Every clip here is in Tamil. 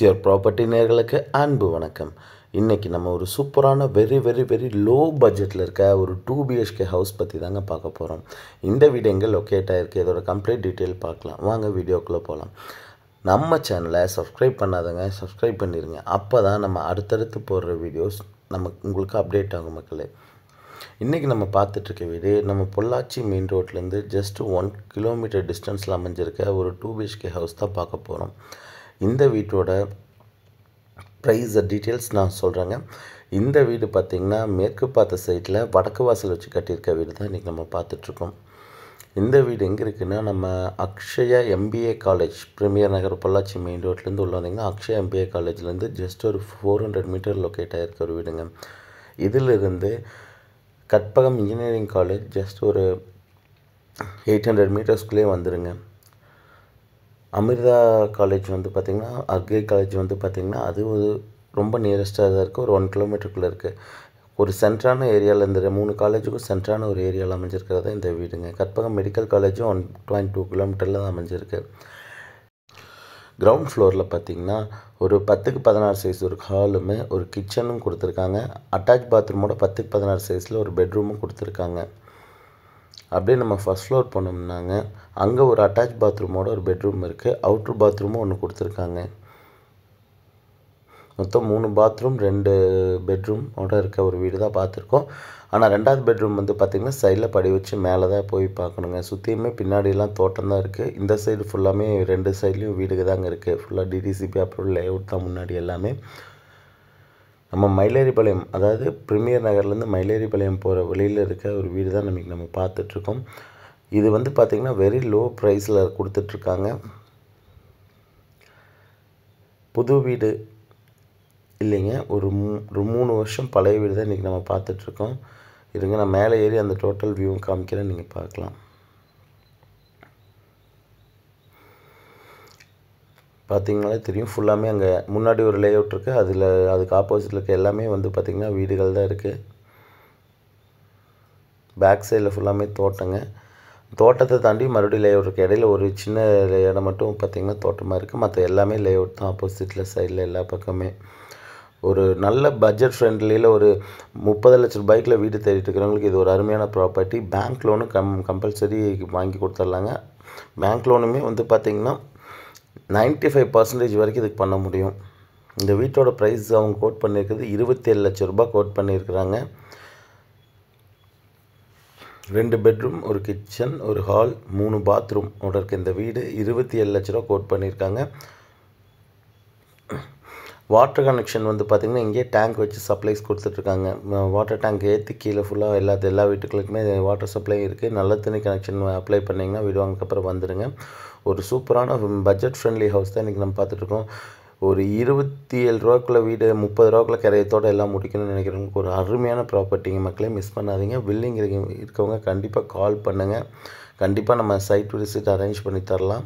யுவர் ப்ராப்பர்ட்டி நேயர்களுக்கு அன்பு வணக்கம். இன்றைக்கி நம்ம ஒரு சூப்பரான வெரி லோ பட்ஜெட்டில் இருக்க ஒரு 2 BHK ஹவுஸ் பற்றி தாங்க பார்க்க போகிறோம். இந்த வீடு எங்கே லொக்கேட் ஆகிருக்கு, இதோட கம்ப்ளீட் டீட்டெயில் பார்க்கலாம். வாங்க வீடியோக்குள்ளே போகலாம். நம்ம சேனலை சப்ஸ்கிரைப் பண்ணாதவங்க சப்ஸ்கிரைப் பண்ணிடுங்க. அப்போ தான் நம்ம அடுத்தடுத்து போடுற வீடியோஸ் உங்களுக்கு அப்டேட் ஆகும் மக்களே. இன்றைக்கி நம்ம பார்த்துட்ருக்க வீடு நம்ம பொள்ளாச்சி மெயின் ரோட்லேருந்து ஜஸ்ட் 1 கிலோமீட்டர் டிஸ்டன்ஸில் அமைஞ்சிருக்க ஒரு 2 BHK ஹவுஸ் தான் பார்க்க போகிறோம். இந்த வீட்டோட ப்ரைஸ் டீட்டெயில்ஸ் நான் சொல்கிறேங்க. இந்த வீடு பார்த்திங்கன்னா மேற்கு பார்த்த சைட்டில் வடக்கு வாசல் வச்சு கட்டியிருக்க வீடு தான் இன்றைக்கி நம்ம பார்த்துட்ருக்கோம். இந்த வீடு எங்கே இருக்குதுன்னா, நம்ம அக்ஷயா MBA காலேஜ், பிரீமியர் நகர் பொள்ளாச்சி மெயின் ரோட்லேருந்து உள்ள வந்தீங்கன்னா அக்ஷயா MBA காலேஜ்லேருந்து ஜஸ்ட் ஒரு 400 மீட்டர் லொக்கேட் ஆகிருக்க ஒரு வீடுங்க. இதிலிருந்து கற்பகம் இன்ஜினியரிங் காலேஜ் ஜஸ்ட் ஒரு 800 மீட்டர்ஸ்குள்ளே வந்துடுங்க. அமிர்தா காலேஜ் வந்து பார்த்திங்கன்னா, அக்ரி காலேஜ் வந்து பார்த்திங்கன்னா அது ரொம்ப நியரஸ்ட்டாக தான் இருக்குது. ஒரு 1 கிலோமீட்டருக்குள்ளே இருக்குது. ஒரு சென்ட்ரான ஏரியாவில் இந்த 3 காலேஜுக்கும் சென்ட்ரான ஒரு ஏரியாவில் அமைஞ்சிருக்கிறது தான் இந்த வீடுங்க. கற்பகம் மெடிக்கல் காலேஜும் 1.2 கிலோமீட்டரில் தான் அமைஞ்சிருக்கு. கிரவுண்ட் ஃப்ளோரில் பார்த்திங்கன்னா ஒரு 10க்கு 16 சைஸ் ஒரு ஹாலுமே ஒரு கிச்சனும் கொடுத்துருக்காங்க. அட்டாச் பாத்ரூமோட 10க்கு 16 சைஸில் ஒரு பெட்ரூமும் கொடுத்துருக்காங்க. அப்படியே நம்ம ஃபஸ்ட் ஃப்ளோர் போனோம்னாங்க, அங்கே ஒரு அட்டாச் பாத்ரூமோட ஒரு பெட்ரூம் இருக்குது. அவுட்ரு பாத்ரூமும் ஒன்று கொடுத்துருக்காங்க. மொத்தம் 3 பாத்ரூம் 2 பெட்ரூமோட இருக்க ஒரு வீடு தான் பார்த்துருக்கோம். ஆனால் 2வது பெட்ரூம் வந்து பார்த்திங்கன்னா சைடில் படி வச்சு மேலே தான் போய் பார்க்கணுங்க. சுற்றியுமே பின்னாடியெல்லாம் தோட்டம் தான் இருக்குது. இந்த சைடு ஃபுல்லாமே 2 சைட்லேயும் வீடுக்கு தாங்க இருக்குது. ஃபுல்லாக DDCP அப்ரூவல் லேஅவுட் தான் முன்னாடி எல்லாமே. நம்ம மயிலேறிபாளையம், அதாவது பிரீமியர் நகர்லேருந்து மயிலேறிபாளையம் போகிற வழியில் இருக்க ஒரு வீடு தான் நம்ம பார்த்துட்ருக்கோம். இது வந்து பார்த்திங்கன்னா வெரி லோ ப்ரைஸில் கொடுத்துட்ருக்காங்க. புது வீடு இல்லைங்க, ஒரு 3 வருஷம் பழைய வீடு தான் இன்றைக்கி நம்ம பார்த்துட்ருக்கோம். இருங்க, நான் மேலே ஏறி அந்த டோட்டல் வியூவும் காமிக்கிறேன், நீங்கள் பார்க்கலாம். பார்த்திங்கனாலே தெரியும், ஃபுல்லாமே அங்கே முன்னாடி ஒரு லேஅவுட் இருக்குது. அதுக்கு ஆப்போசிட்டில் இருக்க எல்லாமே வந்து பார்த்திங்கன்னா வீடுகள் தான் இருக்குது. பேக் சைடில் ஃபுல்லாமே தோட்டங்க. தோட்டத்தை தாண்டி மறுபடியும் லேஅவுட் இருக்குது. இடையில ஒரு சின்ன இடம் மட்டும் பார்த்திங்கன்னா தோட்டமாக இருக்குது. மற்ற எல்லாமே லேஅவுட் தான் ஆப்போசிட்டில் சைடில் எல்லா பக்கமே. ஒரு நல்ல பட்ஜெட் ஃப்ரெண்ட்லியில் ஒரு 30 லட்ச ரூபாய்க்குள்ள வீடு தேடிட்டு இருக்கிறவங்களுக்கு இது ஒரு அருமையான ப்ராப்பர்ட்டி. பேங்க் லோனு கம்பல்சரி வாங்கி கொடுத்துட்லாங்க. பேங்க் லோனுமே வந்து பார்த்திங்கன்னா 95% வரைக்கும் இதுக்கு பண்ண முடியும். இந்த வீட்டோட ப்ரைஸ் அவங்க கோட் பண்ணியிருக்கிறது 27 லட்ச ரூபா கோட் பண்ணியிருக்கிறாங்க. 2 பெட்ரூம், ஒரு கிச்சன், ஒரு ஹால், 3 பாத்ரூமோட இருக்க இந்த வீடு 27 லட்ச ரூபா கோட் பண்ணியிருக்காங்க. வாட்டர் கனெக்ஷன் வந்து பார்த்திங்கன்னா இங்கேயே டேங்க் வச்சு சப்ளைஸ் கொடுத்துட்ருக்காங்க. வாட்டர் டேங்க் ஏற்றி கீழே ஃபுல்லாக எல்லா வீட்டுகளுக்குமே வாட்டர் சப்ளை இருக்குது. நல்ல தண்ணி கனெக்ஷன் அப்ளை பண்ணிங்கன்னா வீடு வாங்கினதுக்கப்புறம் வந்துடுங்க. ஒரு சூப்பரான பட்ஜெட் ஃப்ரெண்ட்லி ஹவுஸ் தான் இன்றைக்கி நம்ம பார்த்துட்ருக்கோம். ஒரு 27 ரூபாக்குள்ளே வீடு, 30 ரூபாக்குள்ளே கிரையத்தோடு எல்லாம் முடிக்கணும்னு நினைக்கிறவங்களுக்கு ஒரு அருமையான ப்ராப்பர்ட்டிங்க மக்களே, மிஸ் பண்ணாதீங்க. வில்லிங் இருக்கவங்க கண்டிப்பாக கால் பண்ணுங்கள். கண்டிப்பாக நம்ம சைட் விசிட் அரேஞ்ச் பண்ணி தரலாம்.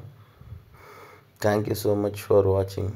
தேங்க்யூ ஸோ மச் ஃபார் வாட்சிங்.